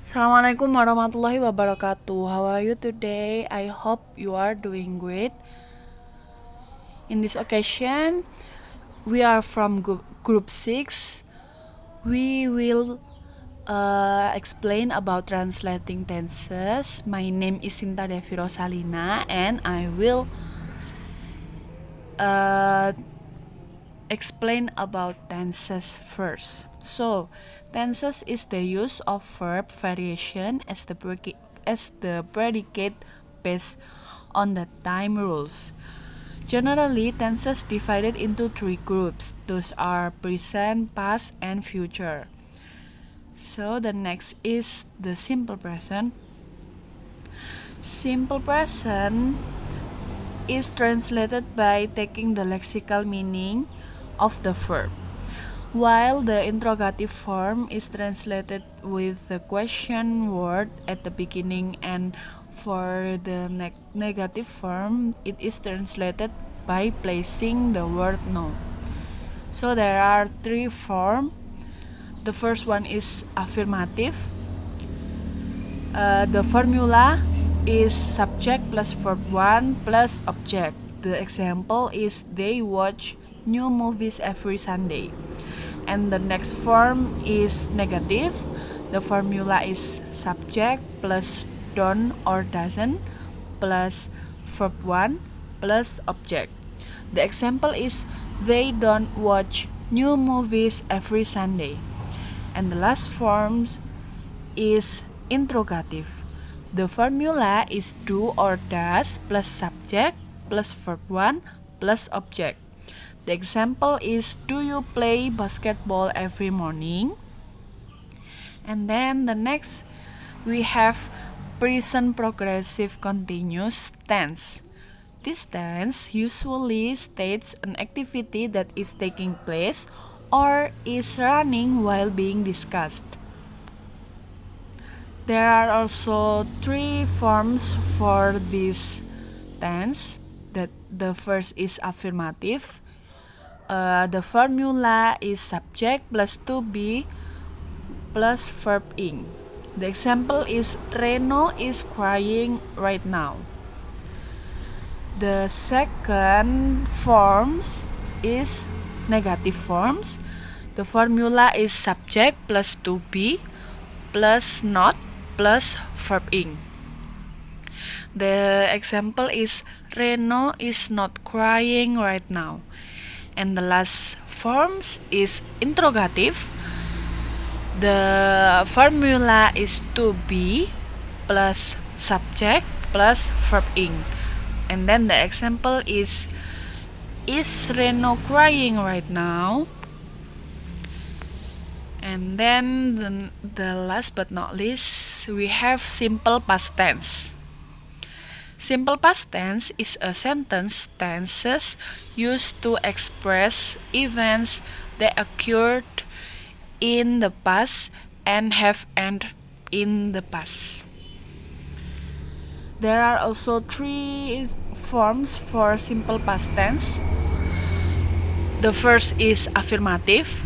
Assalamualaikum warahmatullahi wabarakatuh. How are you today? I hope you are doing great. In this occasion, we are from group 6. We will explain about translating tenses. My name is Sinta Devi Rosalina and I will uh, explain about tenses first. So, tenses is the use of verb variation as the predicate based on the time rules. Generally, tenses divided into three groups. Those are present, past, and future. So the next is the simple present. Simple present is translated by taking the lexical meaning of the verb, while the interrogative form is translated with the question word at the beginning, and for the negative form, it is translated by placing the word no. So there are three forms. The first one is affirmative. The formula is subject plus verb 1 plus object. The example is they watch new movies every Sunday. And the next form is negative. The formula is subject plus don't or doesn't plus verb 1 plus object. The example is they don't watch new movies every Sunday. And the last form is interrogative. The formula is do or does plus subject plus verb 1 plus object. The example is do you play basketball every morning? And then the next we have present progressive continuous tense. This tense usually states an activity that is taking place or is running while being discussed. There are also three forms for this tense. The first is affirmative. The formula is subject plus to be plus verb ing. The example is Reno is crying right now. The second forms is negative forms. The formula is subject plus to be plus not plus verb ing. The example is Reno is not crying right now. And the last forms is interrogative. The formula is to be plus subject plus verb ing. And then the example is Reno crying right now? And then the last but not least, we have simple past tense. Simple past tense is a sentence tenses used to express events that occurred in the past and have ended in the past. There are also three forms for simple past tense. The first is affirmative.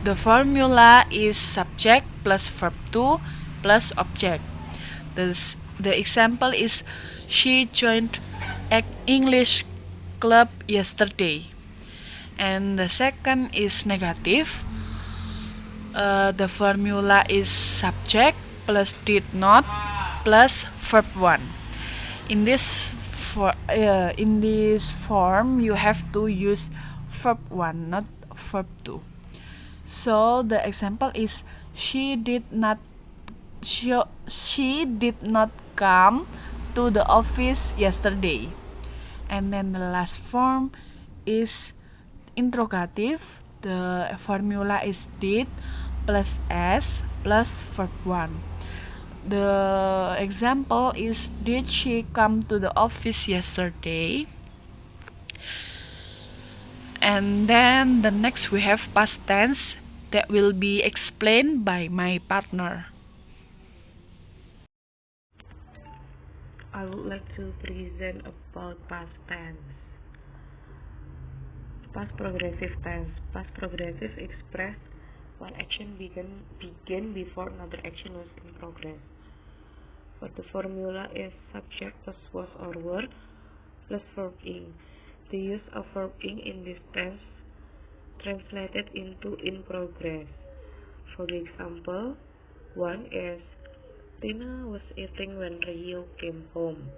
The formula is subject plus verb 2 plus object. The example is she joined an English club yesterday. And the second is negative. The formula is subject plus did not plus verb 1. In this form, you have to use verb 1, not verb 2. So the example is she did not come to the office yesterday. And then the last form is interrogative. The formula is did plus s plus verb 1. The example is did she come to the office yesterday? And then the next we have past tense that will be explained by my partner. I would like to present about past tense. Past progressive tense. Past progressive express one action begin before another action was in progress. For the formula is subject plus was or were plus verb ing. The use of verb ing in this tense translated into in progress. For the example, one is Rina was eating when Rio came home.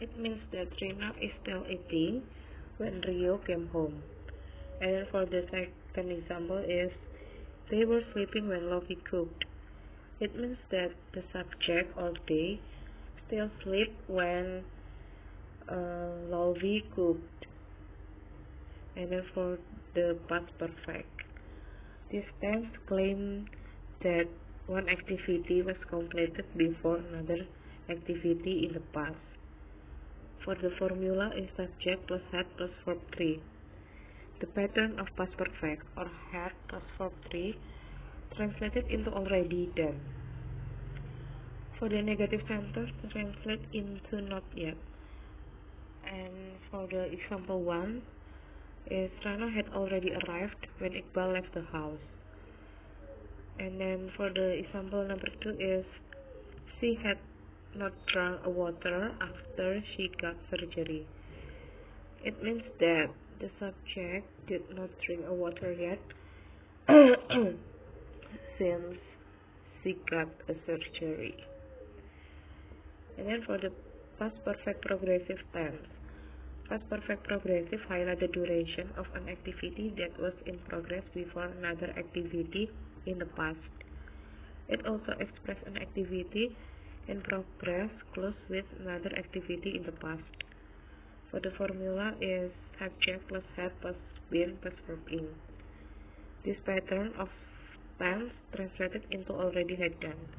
It means that Rina is still eating when Rio came home. And then for the second example is they were sleeping when Lovi cooked. It means that the subject or they still sleep when Lovi cooked. And then for the past perfect, this tense claim that one activity was completed before another activity in the past. For the formula is subject plus had plus verb 3. The pattern of past perfect or had plus verb 3 translated into already done. For the negative sentence, translate into not yet. And for the example 1 is Rana had already arrived when Iqbal left the house. And then for the example number 2 is she had not drunk a water after she got surgery. It means that the subject did not drink a water yet since she got a surgery. And then for the past perfect progressive tense, past perfect progressive highlight the duration of an activity that was in progress before another activity in the past. It also expresses an activity in progress close with another activity in the past. For the formula is subject plus had plus been plus verb ing. This pattern of tense translated into already had done.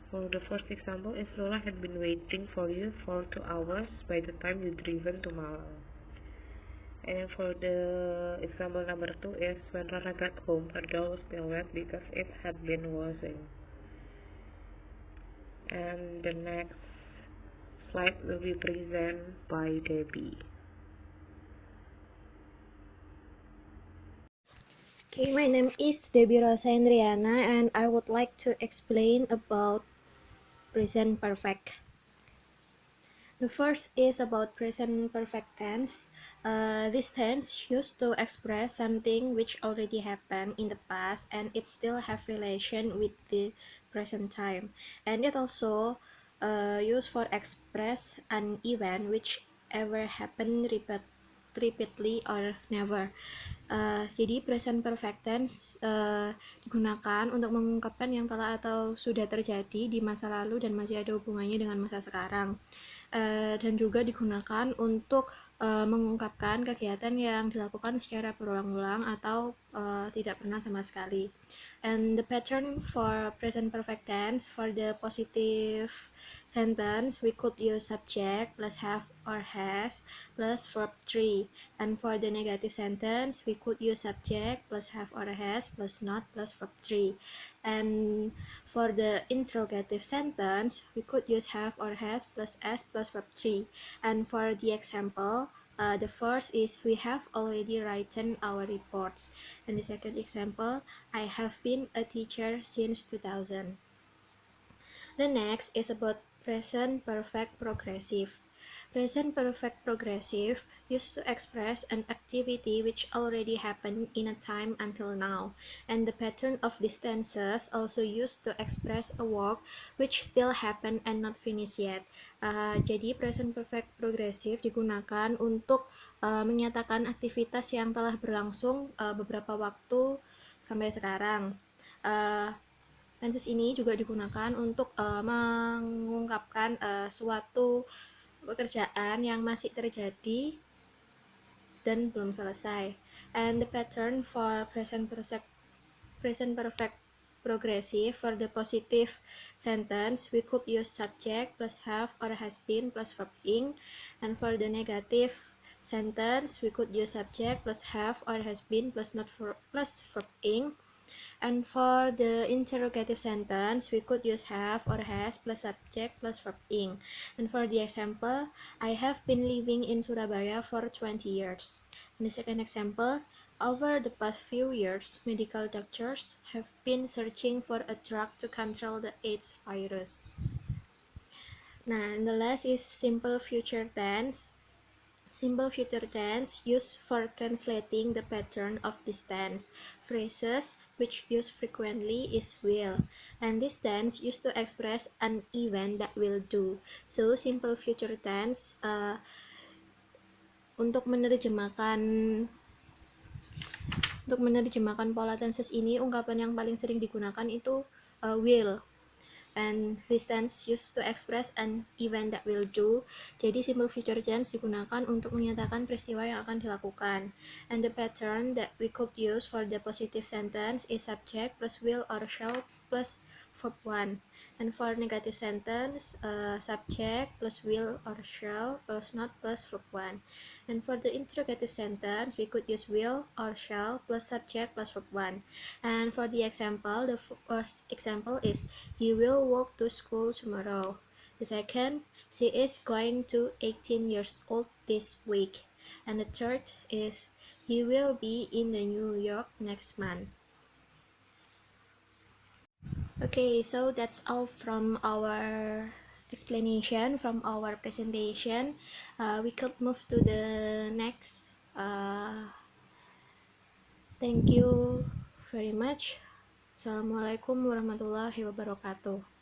For the first example is Lola had been waiting for you for 2 hours by the time you driven to Malang. And for the example number 2 is when Rana got home, her doll was still wet because it had been washing. And the next slide will be presented by Debbie. Okay, my name is Debbie Rosa Indriana and I would like to explain about present perfect. The first is about present perfect tense. This tense used to express something which already happened in the past and it still have relation with the present time. And it also used for express an event which ever happened repeatedly or never. Jadi present perfect tense digunakan untuk mengungkapkan yang telah atau sudah terjadi di masa lalu dan masih ada hubungannya dengan masa sekarang. Dan juga digunakan untuk mengungkapkan kegiatan yang dilakukan secara berulang-ulang atau tidak pernah sama sekali. And the pattern for present perfect tense, for the positive sentence, we could use subject plus have or has plus verb 3. And for the negative sentence, we could use subject plus have or has plus not plus verb 3. And for the interrogative sentence, we could use have or has plus s plus verb 3. And for the example, the first is we have already written our reports. And the second example, I have been a teacher since 2000. The next is about present perfect progressive. Present perfect progressive used to express an activity which already happened in a time until now, and the pattern of these tenses also used to express a work which still happened and not finished yet. Jadi present perfect progressive digunakan untuk menyatakan aktivitas yang telah berlangsung beberapa waktu sampai sekarang. Tenses ini juga digunakan untuk mengungkapkan suatu pekerjaan yang masih terjadi dan belum selesai. And the pattern for present perfect progressive, for the positive sentence, we could use subject plus have or has been plus verb ing. And for the negative sentence, we could use subject plus have or has been plus not plus verb ing. And for the interrogative sentence, we could use have or has plus subject plus verb ing. And for the example, I have been living in Surabaya for 20 years. In the second example, Over the past few years, medical doctors have been searching for a drug to control the AIDS virus. Nah, and the last is simple future tense. Simple future tense used for translating the pattern of this tense. Phrases which used frequently is will, and this tense used to express an event that will do. So simple future tense untuk menerjemahkan pola tenses ini, ungkapan yang paling sering digunakan itu will. And this tense used to express an event that will do. Jadi simple future tense digunakan untuk menyatakan peristiwa yang akan dilakukan. And the pattern that we could use for the positive sentence is subject plus will or shall plus verb 1. And for negative sentence, subject plus will or shall plus not plus verb 1. And for the interrogative sentence, we could use will or shall plus subject plus verb 1. And for the example, the first example is he will walk to school tomorrow. The second, she is going to 18 years old this week. And the third is he will be in the New York next month. Okay, so that's all from our explanation, from our presentation. We could move to the next. Thank you very much. Assalamualaikum warahmatullahi wabarakatuh.